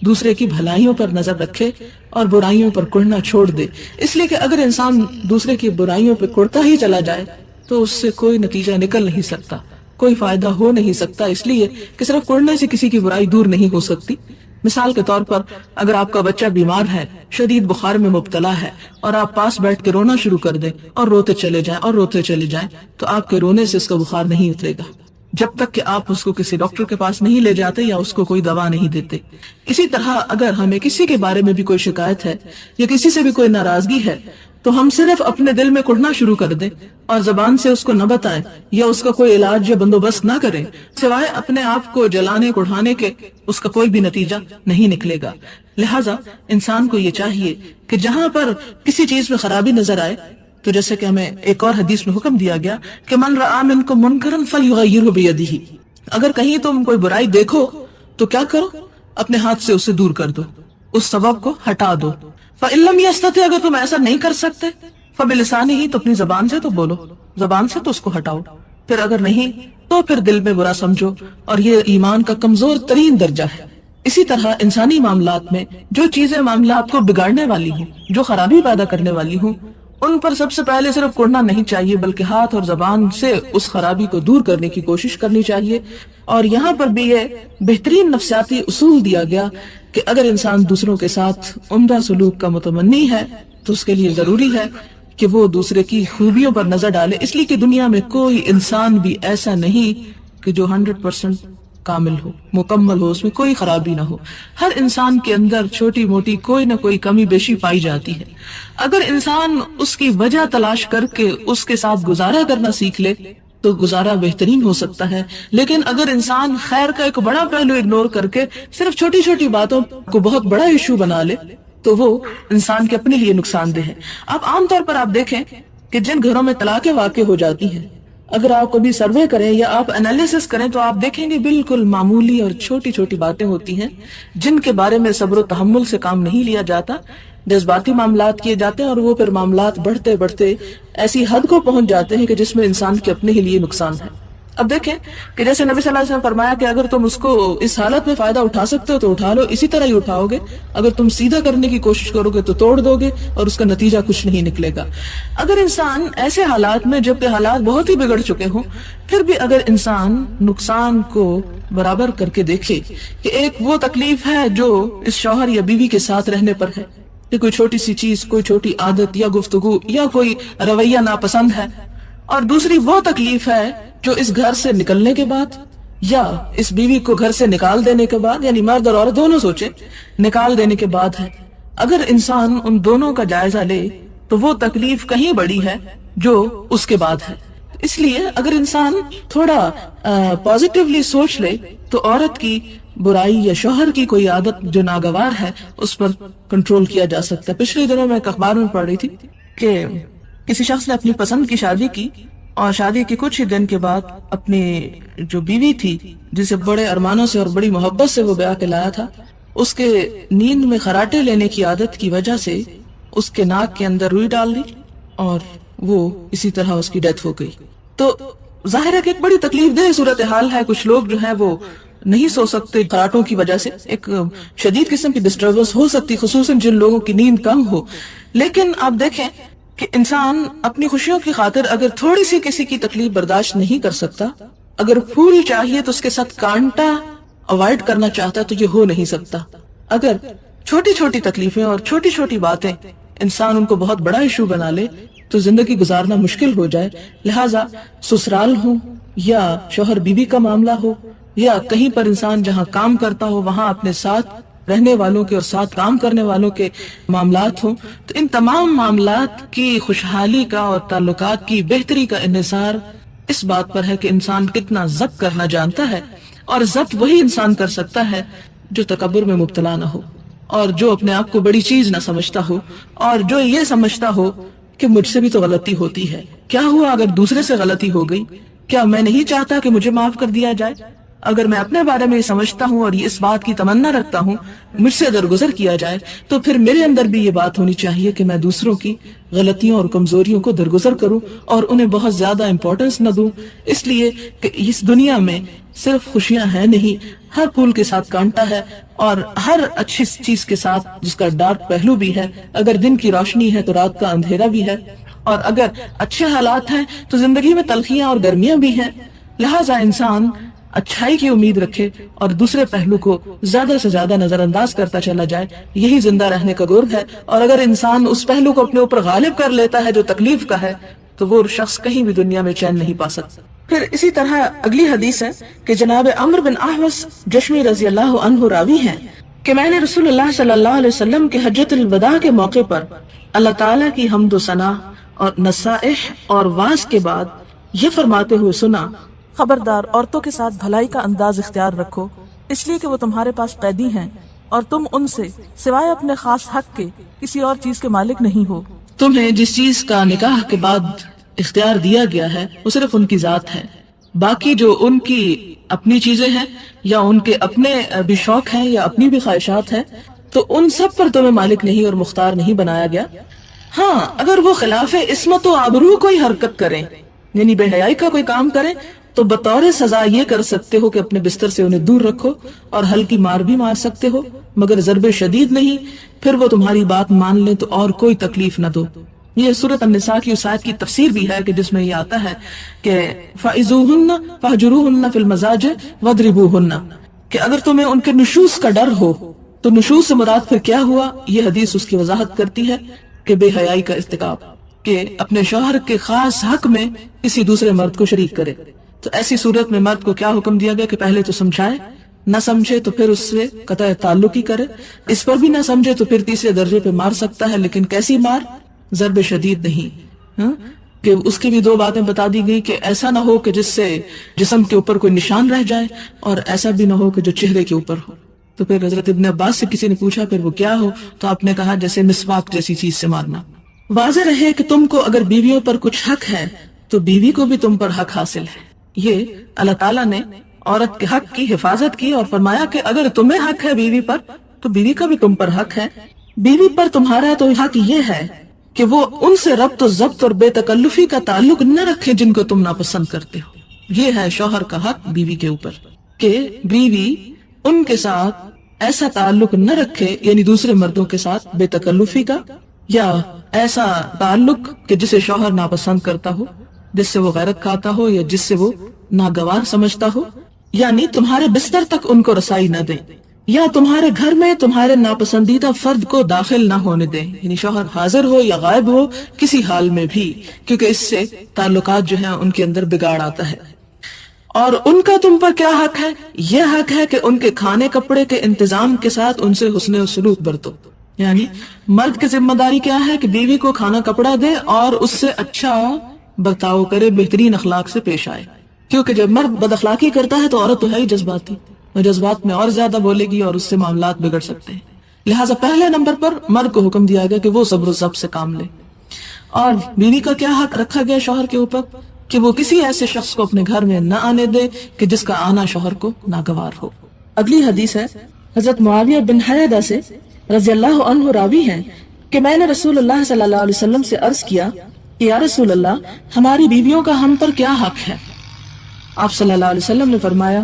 دوسرے کی بھلائیوں پر نظر رکھے اور برائیوں پر کڑنا چھوڑ دے۔ اس لیے کہ اگر انسان دوسرے کی برائیوں پہ کڑتا ہی چلا جائے تو اس سے کوئی نتیجہ نکل نہیں سکتا، کوئی فائدہ ہو نہیں سکتا، اس لیے کہ صرف کڑنے سے کسی کی برائی دور نہیں ہو سکتی۔ مثال کے طور پر اگر آپ کا بچہ بیمار ہے، شدید بخار میں مبتلا ہے، اور آپ پاس بیٹھ کے رونا شروع کر دیں اور روتے چلے جائیں اور روتے چلے جائیں، تو آپ کے رونے سے اس کا بخار نہیں اترے گا جب تک کہ آپ اس کو کسی ڈاکٹر کے پاس نہیں لے جاتے یا اس کو کوئی دوا نہیں دیتے۔ اسی طرح اگر ہمیں کسی کے بارے میں بھی کوئی شکایت ہے یا کسی سے بھی کوئی ناراضگی ہے تو ہم صرف اپنے دل میں کڑنا شروع کر دیں اور زبان سے اس کو نہ بتائیں یا اس کا کوئی علاج یا بندوبست نہ کریں، سوائے اپنے آپ کو جلانے کڑھانے کے اس کا کوئی بھی نتیجہ نہیں نکلے گا۔ لہٰذا انسان کو یہ چاہیے کہ جہاں پر کسی چیز میں خرابی نظر آئے، تو جیسے کہ ہمیں ایک اور حدیث میں حکم دیا گیا کہ من رآ منکم منکرا فلیغیرہ بیدہ، اگر کہیں تم کوئی برائی دیکھو تو کیا کرو، اپنے ہاتھ سے اسے دور کر دو، اس سبب کو ہٹا دو۔ فإن لم يستطع، اگر تم ایسا نہیں کر سکتے، فبلسانہ، تو اپنی زبان سے تو بولو، زبان سے تو اس کو ہٹاؤ، پھر اگر نہیں تو پھر دل میں برا سمجھو، اور یہ ایمان کا کمزور ترین درجہ ہے۔ اسی طرح انسانی معاملات میں جو چیزیں معاملات کو بگاڑنے والی ہوں، جو خرابی پیدا کرنے والی ہوں، ان پر سب سے پہلے صرف کڑنا نہیں چاہیے بلکہ ہاتھ اور زبان سے اس خرابی کو دور کرنے کی کوشش کرنی چاہیے۔ اور یہاں پر بھی یہ بہترین نفسیاتی اصول دیا گیا کہ اگر انسان دوسروں کے ساتھ عمدہ سلوک کا متمنی ہے تو اس کے لیے ضروری ہے کہ وہ دوسرے کی خوبیوں پر نظر ڈالے، اس لیے کہ دنیا میں کوئی انسان بھی ایسا نہیں کہ جو 100% کامل ہو، مکمل ہو، اس میں کوئی خرابی نہ ہو۔ ہر انسان کے اندر چھوٹی موٹی کوئی نہ کوئی کمی بیشی پائی جاتی ہے۔ اگر انسان اس کی وجہ تلاش کر کے اس کے ساتھ گزارا کرنا سیکھ لے تو گزارا بہترین ہو سکتا ہے، لیکن اگر انسان خیر کا ایک بڑا پہلو اگنور کر کے صرف چھوٹی چھوٹی باتوں کو بہت بڑا ایشو بنا لے تو وہ انسان کے اپنے لیے نقصان دہ ہے۔ اب عام طور پر آپ دیکھیں کہ جن گھروں میں طلاقیں واقع ہو جاتی ہیں، اگر آپ کبھی سروے کریں یا آپ انالیسس کریں تو آپ دیکھیں گے بالکل معمولی اور چھوٹی چھوٹی باتیں ہوتی ہیں جن کے بارے میں صبر و تحمل سے کام نہیں لیا جاتا، جذباتی معاملات کیے جاتے ہیں، اور وہ پھر معاملات بڑھتے بڑھتے ایسی حد کو پہنچ جاتے ہیں کہ جس میں انسان کے اپنے ہی لیے نقصان ہے۔ اب دیکھیں کہ جیسے نبی صلی اللہ علیہ وسلم فرمایا کہ اگر تم اس کو اس حالت میں فائدہ اٹھا سکتے ہو تو اٹھا لو، اسی طرح ہی اٹھاؤ گے، اگر تم سیدھا کرنے کی کوشش کرو گے تو توڑ دو گے اور اس کا نتیجہ کچھ نہیں نکلے گا۔ اگر انسان ایسے حالات میں جبکہ حالات بہت ہی بگڑ چکے ہوں پھر بھی اگر انسان نقصان کو برابر کر کے دیکھے کہ ایک وہ تکلیف ہے جو اس شوہر یا بیوی کے ساتھ رہنے پر ہے کہ کوئی چھوٹی سی چیز، کوئی چھوٹی عادت یا گفتگو یا کوئی رویہ ناپسند ہے، اور دوسری وہ تکلیف ہے جو اس گھر سے نکلنے کے بعد یا اس بیوی کو گھر سے نکال دینے کے بعد، یعنی مرد اور عورت دونوں سوچیں، نکال دینے کے بعد ہے۔ اگر انسان ان دونوں کا جائزہ لے تو وہ تکلیف کہیں بڑی ہے جو اس کے بعد ہے۔ اس لیے اگر انسان تھوڑا پازیٹیولی سوچ لے تو عورت کی برائی یا شوہر کی کوئی عادت جو ناگوار ہے اس پر کنٹرول کیا جا سکتا ہے۔ پچھلے دنوں میں ایک اخبار میں پڑھ رہی تھی کہ کسی شخص نے اپنی پسند کی شادی کی اور شادی کے کچھ ہی دن کے بعد اپنی جو بیوی تھی جسے بڑے ارمانوں سے اور بڑی محبت سے وہ بیاہ کے لایا تھا، اس کے نیند میں خراٹے لینے کی عادت کی وجہ سے اس کے ناک کے اندر روئی ڈال دی اور وہ اسی طرح اس کی ڈیتھ ہو گئی۔ تو ظاہر ہے کہ ایک بڑی تکلیف دہ صورتحال ہے۔ کچھ لوگ جو ہیں وہ نہیں سو سکتے خراٹوں کی وجہ سے، ایک شدید قسم کی ڈسٹربنس ہو سکتی، خصوصاً جن لوگوں کی نیند کم ہو۔ لیکن آپ دیکھیں کہ انسان اپنی خوشیوں کی خاطر اگر تھوڑی سی کسی کی تکلیف برداشت نہیں کر سکتا، اگر پھول چاہیے تو اس کے ساتھ کانٹا اوائڈ کرنا چاہتا ہے تو یہ ہو نہیں سکتا۔ اگر چھوٹی چھوٹی تکلیفیں اور چھوٹی چھوٹی باتیں انسان ان کو بہت بڑا ایشو بنا لے تو زندگی گزارنا مشکل ہو جائے۔ لہٰذا سسرال ہو یا شوہر بیوی کا معاملہ ہو یا کہیں پر انسان جہاں کام کرتا ہو وہاں اپنے ساتھ رہنے والوں کے اور ساتھ کام کرنے والوں کے معاملات ہوں، تو ان تمام معاملات کی خوشحالی کا اور تعلقات کی بہتری کا انحصار اس بات پر ہے کہ انسان کتنا ضبط کرنا جانتا ہے، اور ضبط وہی انسان کر سکتا ہے جو تکبر میں مبتلا نہ ہو، اور جو اپنے آپ کو بڑی چیز نہ سمجھتا ہو، اور جو یہ سمجھتا ہو کہ مجھ سے بھی تو غلطی ہوتی ہے، کیا ہوا اگر دوسرے سے غلطی ہو گئی، کیا میں نہیں چاہتا کہ مجھے معاف کر دیا جائے؟ اگر میں اپنے بارے میں یہ سمجھتا ہوں اور اس بات کی تمنا رکھتا ہوں مجھ سے درگزر کیا جائے، تو پھر میرے اندر بھی یہ بات ہونی چاہیے کہ میں دوسروں کی غلطیوں اور کمزوریوں کو درگزر کروں اور انہیں بہت زیادہ امپورٹنس نہ دوں، اس لیے کہ اس دنیا میں صرف خوشیاں ہیں نہیں، ہر پھول کے ساتھ کانٹا ہے، اور ہر اچھی چیز کے ساتھ جس کا ڈارک پہلو بھی ہے، اگر دن کی روشنی ہے تو رات کا اندھیرا بھی ہے، اور اگر اچھے حالات ہیں تو زندگی میں تلخیاں اور گرمیاں بھی ہیں۔ لہٰذا انسان اچھائی کی امید رکھے اور دوسرے پہلو کو زیادہ سے زیادہ نظر انداز کرتا چلا جائے، یہی زندہ رہنے کا گر ہے، اور اگر انسان اس پہلو کو اپنے اوپر غالب کر لیتا ہے جو تکلیف کا ہے تو وہ شخص کہیں بھی دنیا میں چین نہیں پا سکتا۔ پھر اسی طرح اگلی حدیث ہے کہ جناب عمرو بن احوص جشمی رضی اللہ عنہ راوی ہیں کہ میں نے رسول اللہ صلی اللہ علیہ وسلم کے حجۃ الوداع کے موقع پر اللہ تعالیٰ کی حمد و ثنا اور نصائح اور وعظ کے بعد یہ فرماتے ہوئے سنا،
خبردار عورتوں کے ساتھ بھلائی کا انداز اختیار رکھو، اس لیے کہ وہ تمہارے پاس قیدی ہیں اور تم ان سے سوائے اپنے خاص حق کے کسی اور چیز کے مالک نہیں ہو۔
تمہیں جس چیز کا نکاح کے بعد اختیار دیا گیا ہے وہ صرف ان کی ذات ہے، باقی جو ان کی اپنی چیزیں ہیں یا ان کے اپنے بھی شوق ہیں یا اپنی بھی خواہشات ہیں تو ان سب پر تمہیں مالک نہیں اور مختار نہیں بنایا گیا۔ ہاں، اگر وہ خلاف عصمت و آبرو کوئی حرکت کریں، یعنی بے حیائی کا کوئی کام کریں، تو بطور سزا یہ کر سکتے ہو کہ اپنے بستر سے انہیں دور رکھو اور ہلکی مار بھی مار سکتے ہو، مگر ضرب شدید نہیں۔ پھر وہ تمہاری بات مان لیں تو اور کوئی تکلیف نہ دو۔ یہ سورۃ النساء کی اس آیت کی تفسیر بھی ہے کہ جس میں یہ آتا ہے کہ فَإِذُوهُنَّ فَاهْجُرُوهُنَّ فِي الْمَضَاجِعِ وَاضْرِبُوهُنَّ، کہ اگر تمہیں ان کے نشوز کا ڈر ہو تو نشوز سے مراد پھر کیا ہوا؟ یہ حدیث اس کی وضاحت کرتی ہے کہ بے حیائی کا ارتکاب، کہ اپنے شوہر کے خاص حق میں کسی دوسرے مرد کو شریک کرے۔ تو ایسی صورت میں مرد کو کیا حکم دیا گیا کہ پہلے تو سمجھائے، نہ سمجھے تو پھر اس سے قطع تعلق ہی کرے، اس پر بھی نہ سمجھے تو پھر تیسرے درجے پہ مار سکتا ہے، لیکن کیسی مار؟ ضرب شدید نہیں، کہ اس کی بھی دو باتیں بتا دی گئی کہ ایسا نہ ہو کہ جس سے جسم کے اوپر کوئی نشان رہ جائے، اور ایسا بھی نہ ہو کہ جو چہرے کے اوپر ہو۔ تو پھر حضرت ابن عباس سے کسی نے پوچھا پھر وہ کیا ہو، تو آپ نے کہا جیسے مسواک جیسی چیز سے مارنا۔ واضح رہے کہ تم کو اگر بیویوں پر کچھ حق ہے تو بیوی کو بھی تم پر حق حاصل ہے۔ یہ اللہ تعالیٰ نے عورت کے حق کی حفاظت کی اور فرمایا کہ اگر تمہیں حق ہے بیوی پر تو بیوی کا بھی تم پر حق ہے۔ بیوی پر تمہارا تو حق یہ ہے کہ وہ ان سے ربط و ضبط اور بے تکلفی کا تعلق نہ رکھے جن کو تم ناپسند کرتے ہو۔ یہ ہے شوہر کا حق بیوی کے اوپر کہ بیوی ان کے ساتھ ایسا تعلق نہ رکھے، یعنی دوسرے مردوں کے ساتھ بے تکلفی کا، یا ایسا تعلق کہ جسے شوہر ناپسند کرتا ہو، جس سے وہ غیرت کھاتا ہو یا جس سے وہ ناگوار سمجھتا ہو، یعنی تمہارے بستر تک ان کو رسائی نہ دیں، یا تمہارے گھر میں تمہارے ناپسندیدہ فرد کو داخل نہ ہونے دیں، یعنی شوہر حاضر ہو یا غائب ہو کسی حال میں بھی، کیونکہ اس سے تعلقات جو ہیں ان کے اندر بگاڑ آتا ہے۔ اور ان کا تم پر کیا حق ہے؟ یہ حق ہے کہ ان کے کھانے کپڑے کے انتظام کے ساتھ ان سے حسن و سلوک برتو، یعنی مرد کی ذمہ داری کیا ہے کہ بیوی کو کھانا کپڑا دے اور اس سے اچھا برتاؤ کرے، بہترین اخلاق سے پیش آئے، کیونکہ جب مرد بد اخلاقی کرتا ہے تو عورت تو ہے ہی جذباتی، اور جذبات میں اور زیادہ بولے گی اور اس سے معاملات بگڑ سکتے ہیں۔ لہٰذا پہلے نمبر پر مرد کو حکم دیا گیا کہ وہ صبر و ضبط سے کام لے۔ اور بیوی کا کیا حق رکھا گیا شوہر کے اوپر کہ وہ کسی ایسے شخص کو اپنے گھر میں نہ آنے دے کہ جس کا آنا شوہر کو ناگوار ہو۔ اگلی حدیث ہے حضرت معاویہ بن حیدہ سے رضی اللہ عنہ راوی ہیں کہ میں نے رسول اللہ صلی اللہ علیہ وسلم سے عرض کیا کہ یا رسول اللہ، ہماری بیویوں کا ہم پر کیا حق ہے؟ آپ صلی اللہ علیہ وسلم نے فرمایا،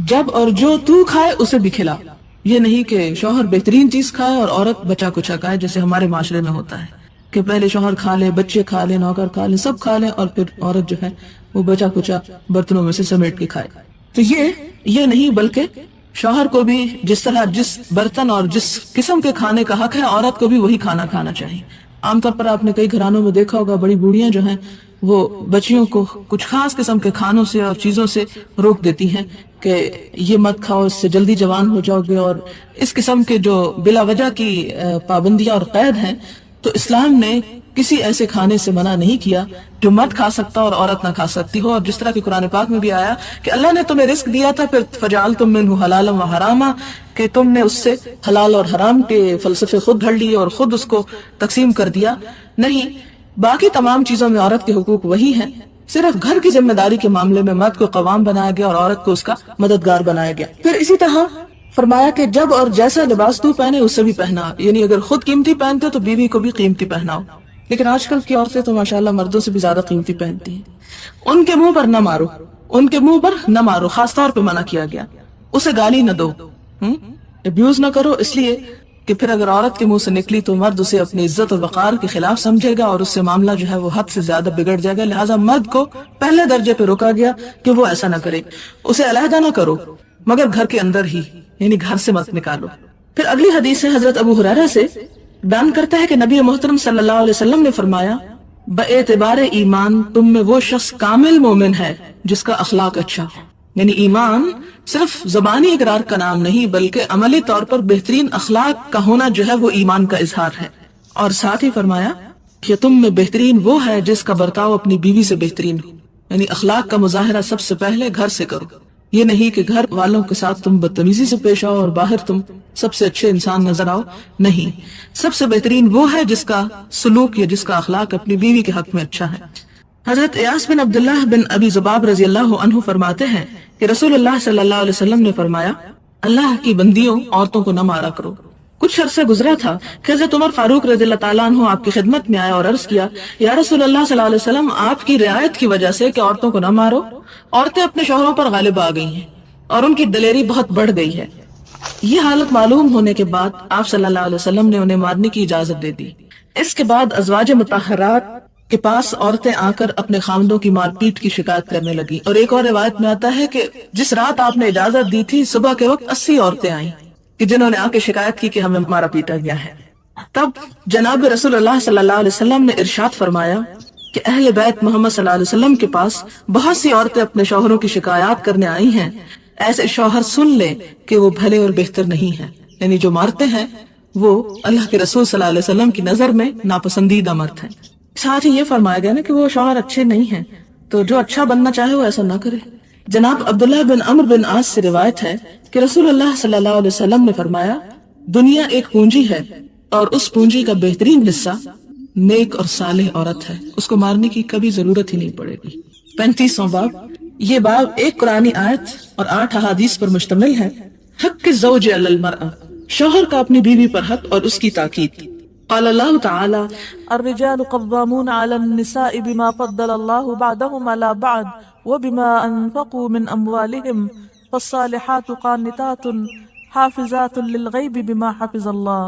جب اور جو تو کھائے اسے بھی کھلا۔ یہ نہیں کہ شوہر بہترین چیز کھائے اور عورت بچا کچھا کھائے، جیسے ہمارے معاشرے میں ہوتا ہے کہ پہلے شوہر کھا لے، بچے کھا لے، نوکر کھا لے، سب کھا لے، اور پھر عورت جو ہے وہ بچا کچھا برتنوں میں سے سمیٹ کے کھائے۔ تو یہ نہیں، بلکہ شوہر کو بھی جس طرح جس برتن اور جس قسم کے کھانے کا حق ہے، عورت کو بھی وہی کھانا کھانا چاہیے۔ عام طور پر آپ نے کئی گھرانوں میں دیکھا ہوگا، بڑی بوڑھیاں جو ہیں وہ بچیوں کو کچھ خاص قسم کے کھانوں سے اور چیزوں سے روک دیتی ہیں کہ یہ مت کھاؤ، اس سے جلدی جوان ہو جاؤ گے، اور اس قسم کے جو بلا وجہ کی پابندیاں اور قید ہیں۔ تو اسلام نے کسی ایسے کھانے سے منع نہیں کیا جو مرد کھا سکتا اور عورت نہ کھا سکتی ہو، اور جس طرح کہ قرآن پاک میں بھی آیا کہ اللہ نے تمہیں رزق دیا تھا، پھر فجعلتم منہ حلالا و حراما، کہ تم نے اس سے حلال اور حرام کے فلسفے خود گھڑ لیے اور خود اس کو تقسیم کر دیا۔ نہیں، باقی تمام چیزوں میں عورت کے حقوق وہی ہیں، صرف گھر کی ذمہ داری کے معاملے میں مرد کو قوام بنایا گیا اور عورت کو اس کا مددگار بنایا گیا۔ پھر اسی طرح فرمایا کہ جب اور جیسا لباس تو پہنے اس سے بھی پہنا، یعنی اگر خود قیمتی پہنتے تو بیوی کو بھی قیمتی پہناؤ۔ لیکن آج کل کی عورتیں تو ماشاءاللہ مردوں سے بھی زیادہ قیمتی پہنتی ہیں۔ ان کے منہ پر نہ مارو، ان کے منہ پر نہ مارو، خاص طور پہ منع کیا گیا۔ اسے گالی نہ دو، ابیوز نہ کرو، اس لیے کہ پھر اگر عورت کے منہ سے نکلی تو مرد اسے اپنی عزت اور وقار کے خلاف سمجھے گا اور اس سے معاملہ جو ہے وہ حد سے زیادہ بگڑ جائے گا۔ لہٰذا مرد کو پہلے درجے پہ روکا گیا کہ وہ ایسا نہ کرے، اسے علیحدہ نہ کرو مگر گھر کے اندر ہی، یعنی گھر سے مت نکالو۔ پھر اگلی حدیث ہے حضرت ابو ہریرہ سے، بیان کرتا ہے کہ نبی محترم صلی اللہ علیہ وسلم نے فرمایا، باعتبار ایمان تم میں وہ شخص کامل مومن ہے جس کا اخلاق اچھا ہو۔ یعنی ایمان صرف زبانی اقرار کا نام نہیں بلکہ عملی طور پر بہترین اخلاق کا ہونا جو ہے وہ ایمان کا اظہار ہے۔ اور ساتھ ہی فرمایا کہ تم میں بہترین وہ ہے جس کا برتاؤ اپنی بیوی سے بہترین ہو، یعنی اخلاق کا مظاہرہ سب سے پہلے گھر سے کرو۔ یہ نہیں کہ گھر والوں کے ساتھ تم بدتمیزی سے پیش آؤ اور باہر تم سب سے اچھے انسان نظر آؤ، نہیں، سب سے بہترین وہ ہے جس کا سلوک یا جس کا اخلاق اپنی بیوی کے حق میں اچھا ہے۔ حضرت ایاس بن عبداللہ بن ابی ذباب رضی اللہ عنہ فرماتے ہیں کہ رسول اللہ صلی اللہ علیہ وسلم نے فرمایا، اللہ کی بندیوں عورتوں کو نہ مارا کرو۔ کچھ عرصہ گزرا تھا کہ حضرت عمر فاروق رضی اللہ تعالیٰ عنہ آپ کی خدمت میں آیا اور عرض کیا، یا رسول اللہ صلی اللہ علیہ وسلم، آپ کی رعایت کی وجہ سے کہ عورتوں کو نہ مارو، عورتیں اپنے شوہروں پر غالب آ گئی ہیں اور ان کی دلیری بہت بڑھ گئی ہے۔ یہ حالت معلوم ہونے کے بعد آپ صلی اللہ علیہ وسلم نے انہیں مارنے کی اجازت دے دی۔ اس کے بعد ازواج مطہرات کے پاس عورتیں آ کر اپنے خامدوں کی مار پیٹ کی شکایت کرنے لگی، اور ایک اور روایت میں آتا ہے کہ جس رات آپ نے اجازت دی تھی صبح کے وقت 80 عورتیں آئیں کہ جنہوں نے آ کے شکایت کی کہ ہمیں مارا پیٹا گیا ہے۔ تب جناب رسول اللہ صلی اللہ علیہ وسلم نے ارشاد فرمایا کہ اہل بیت محمد صلی اللہ علیہ وسلم کے پاس بہت سی عورتیں اپنے شوہروں کی شکایات کرنے آئی ہیں، ایسے شوہر سن لیں کہ وہ بھلے اور بہتر نہیں ہیں، یعنی جو مارتے ہیں وہ اللہ کے رسول صلی اللہ علیہ وسلم کی نظر میں ناپسندیدہ مرد ہیں۔ ساتھ ہی یہ فرمایا گیا نا کہ وہ شوہر اچھے نہیں ہیں، تو جو اچھا بننا چاہے وہ ایسا نہ کرے۔ جناب عبداللہ بن عمرو بن عاص سے روایت ہے کہ رسول اللہ صلی اللہ علیہ وسلم نے فرمایا، دنیا ایک پونجی ہے اور اس پونجی کا بہترین حصہ نیک اور صالح عورت ہے، اس کو مارنے کی کبھی ضرورت ہی نہیں پڑے گی۔ 35واں باب، یہ باب ایک قرآنی آیت اور 8 احادیث پر مشتمل ہے۔ حق الزوج علی المرأة، شوہر کا اپنی بیوی پر حق اور اس کی تاکید۔ قال اللہ تعالی،
الرجال قوامون على النساء بما فضل الله بعضهم على بعض وبما انفقوا من اموالهم فالصالحات قانتات حافظات للغیب بما حفظ اللہ۔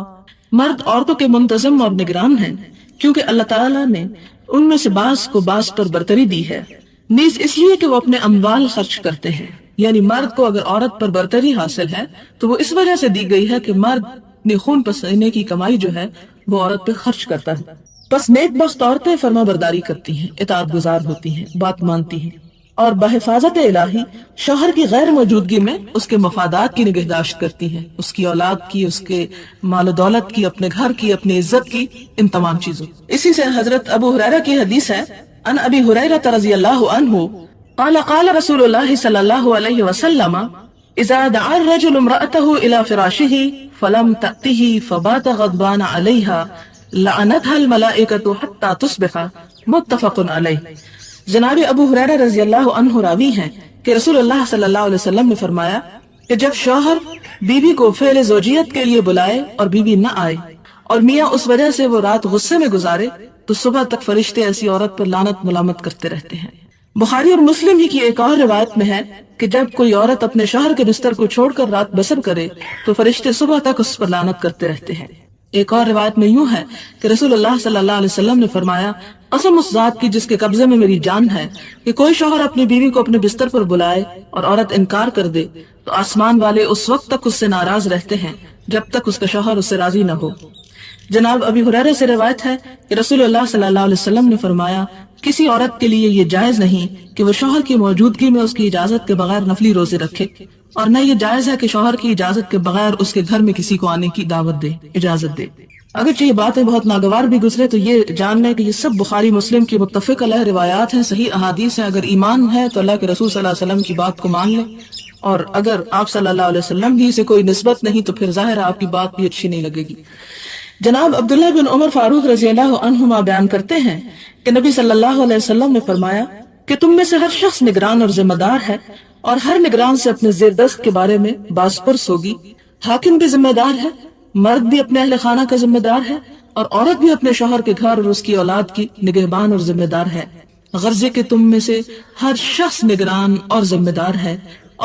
مرد عورتوں کے منتظم اور نگران ہیں کیونکہ اللہ تعالیٰ نے ان میں سے بعض کو بعض پر برتری دی ہے، نیز اس لیے کہ وہ اپنے اموال خرچ کرتے ہیں۔ یعنی مرد کو اگر عورت پر برتری حاصل ہے تو وہ اس وجہ سے دی گئی ہے کہ مرد اپنی خون پسینے کی کمائی جو ہے وہ عورت پہ خرچ کرتا ہے۔ بس نیک بخت عورتیں فرما برداری کرتی ہیں، اطاعت گزار ہوتی ہیں، بات مانتی ہیں، اور بحفاظت الہی شوہر کی غیر موجودگی میں اس کے مفادات کی نگہداشت کرتی ہیں، اس کی اولاد کی، اس کے مال و دولت کی، اپنے گھر کی، اپنی عزت کی، ان تمام چیزوں۔ اسی سے حضرت ابو ہریرہ کی حدیث ہے، ان ابی ہریرہ رضی اللہ عنہ قال قال رسول اللہ صلی اللہ علیہ وسلم، اذا دعا الرجل امرأته الى فراشه فلم تأته فبات غضبان عليها لعنتها الملائكة حتى تصبح، متفق علیہ۔ جناب ابو ہریرہ رضی اللہ عنہ راوی ہیں کہ رسول اللہ صلی اللہ علیہ وسلم نے فرمایا کہ جب شوہر بیوی کو فعل زوجیت کے لیے بلائے اور بیوی نہ آئے اور میاں اس وجہ سے وہ رات غصے میں گزارے تو صبح تک فرشتے ایسی عورت پر لعنت ملامت کرتے رہتے ہیں۔ بخاری اور مسلم ہی کی ایک اور روایت میں ہے کہ جب کوئی عورت اپنے شوہر کے بستر کو چھوڑ کر رات بسر کرے تو فرشتے صبح تک اس پر لعنت کرتے رہتے ہیں۔ ایک اور روایت میں یوں ہے کہ رسول اللہ صلی اللہ علیہ وسلم نے فرمایا، قسم اس ذات کی جس کے قبضے میں میری جان ہے، کہ کوئی شوہر اپنی بیوی کو اپنے بستر پر بلائے اور عورت انکار کر دے تو آسمان والے اس وقت تک اس سے ناراض رہتے ہیں جب تک اس کا شوہر اس سے راضی نہ ہو۔ جناب ابی ہریرہ سے روایت ہے کہ رسول اللہ صلی اللہ علیہ وسلم نے فرمایا، کسی عورت کے لیے یہ جائز نہیں کہ وہ شوہر کی موجودگی میں اس کی اجازت کے بغیر نفلی روزے رکھے، اور نہ یہ جائز ہے کہ شوہر کی اجازت کے بغیر اس کے گھر میں کسی کو آنے کی دعوت دے، اجازت دے۔ اگرچہ یہ باتیں بہت ناگوار بھی گزرے تو یہ جان لیں کہ یہ سب بخاری مسلم کی متفق علیہ روایات ہیں، صحیح احادیث ہیں۔ اگر ایمان ہے تو اللہ کے رسول صلی اللہ علیہ وسلم کی بات کو مان لیں، اور اگر آپ صلی اللہ علیہ وسلم ہی سے کوئی نسبت نہیں تو پھر ظاہر ہے آپ کی بات بھی اچھی نہیں لگے گی۔ جناب عبداللہ بن عمر فاروق رضی اللہ عنہما بیان کرتے ہیں کہ نبی صلی اللہ علیہ وسلم نے فرمایا کہ تم میں سے ہر شخص نگران اور ذمہ دار ہے، اور ہر نگران سے اپنے زیر دست کے بارے میں باز پرس ہوگی۔ حاکم بھی ذمہ دار ہے، مرد بھی اپنے اہل خانہ کا ذمہ دار ہے، اور عورت بھی اپنے شوہر کے گھر اور اس کی اولاد کی نگہبان اور ذمہ دار ہے۔ غرض کہ تم میں سے ہر شخص نگران اور ذمہ دار ہے،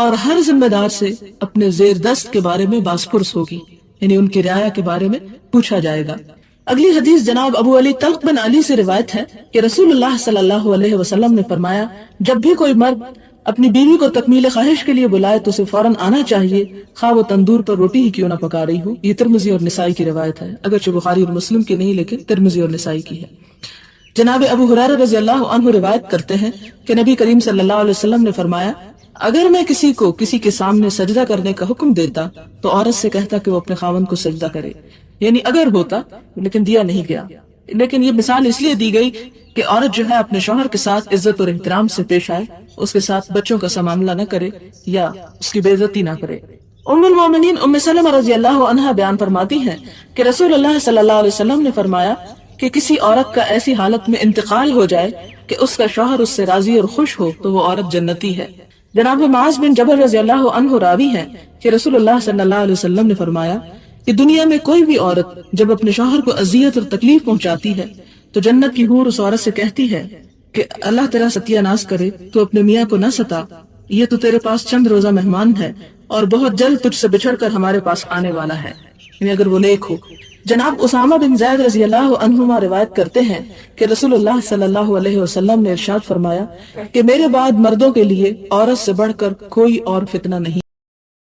اور ہر ذمہ دار سے اپنے زیر دست کے بارے میں باز پرس ہوگی، یعنی ان کی رعایا کے بارے میں پوچھا جائے گا۔ اگلی حدیث جناب ابو علی طلق بن علی سے روایت ہے کہ رسول اللہ صلی اللہ علیہ وسلم نے فرمایا، جب بھی کوئی مرد اپنی بیوی کو تکمیل خواہش کے لیے بلائے تو اسے فوراً آنا چاہیے، خواہ وہ تندور پر روٹی ہی کیوں نہ پکا رہی ہو۔ یہ ترمذی اور نسائی کی روایت ہے، اگرچہ بخاری اور مسلم کی نہیں لیکن ترمذی اور نسائی کی ہے۔ جناب ابو ہریرہ رضی اللہ عنہ روایت کرتے ہیں کہ نبی کریم صلی اللہ علیہ وسلم نے فرمایا، اگر میں کسی کو کسی کے سامنے سجدہ کرنے کا حکم دیتا تو عورت سے کہتا کہ وہ اپنے خاوند کو سجدہ کرے، یعنی اگر ہوتا، لیکن دیا نہیں گیا۔ لیکن یہ مثال اس لیے دی گئی کہ عورت جو ہے اپنے شوہر کے ساتھ عزت اور احترام سے پیش آئے، اس کے ساتھ بچوں کا معاملہ نہ کرے یا اس کی بے عزتی نہ کرے۔ ام المومنین ام سلمہ رضی اللہ عنہا بیان فرماتی ہیں کہ رسول اللہ صلی اللہ علیہ وسلم نے فرمایا کہ کسی عورت کا ایسی حالت میں انتقال ہو جائے کہ اس کا شوہر اس سے راضی اور خوش ہو تو وہ عورت جنتی ہے۔ جناب معاذ بن جبل رضی اللہ عنہ راوی ہیں کہ رسول اللہ صلی اللہ علیہ وسلم نے فرمایا کہ دنیا میں کوئی بھی عورت جب اپنے شوہر کو اذیت اور تکلیف پہنچاتی ہے تو جنت کی حور اس عورت سے کہتی ہے کہ اللہ تیرا ستیہ ناز کرے، تو اپنے میاں کو نہ ستا، یہ تو تیرے پاس چند روزہ مہمان ہے اور بہت جلد تجھ سے بچھڑ کر ہمارے پاس آنے والا ہے، یعنی اگر وہ نیک ہو۔ جناب اسامہ بن زید رضی اللہ عنہما روایت کرتے ہیں کہ رسول اللہ صلی اللہ علیہ وسلم نے ارشاد فرمایا کہ میرے بعد مردوں کے لیے عورت سے بڑھ کر کوئی اور فتنہ نہیں۔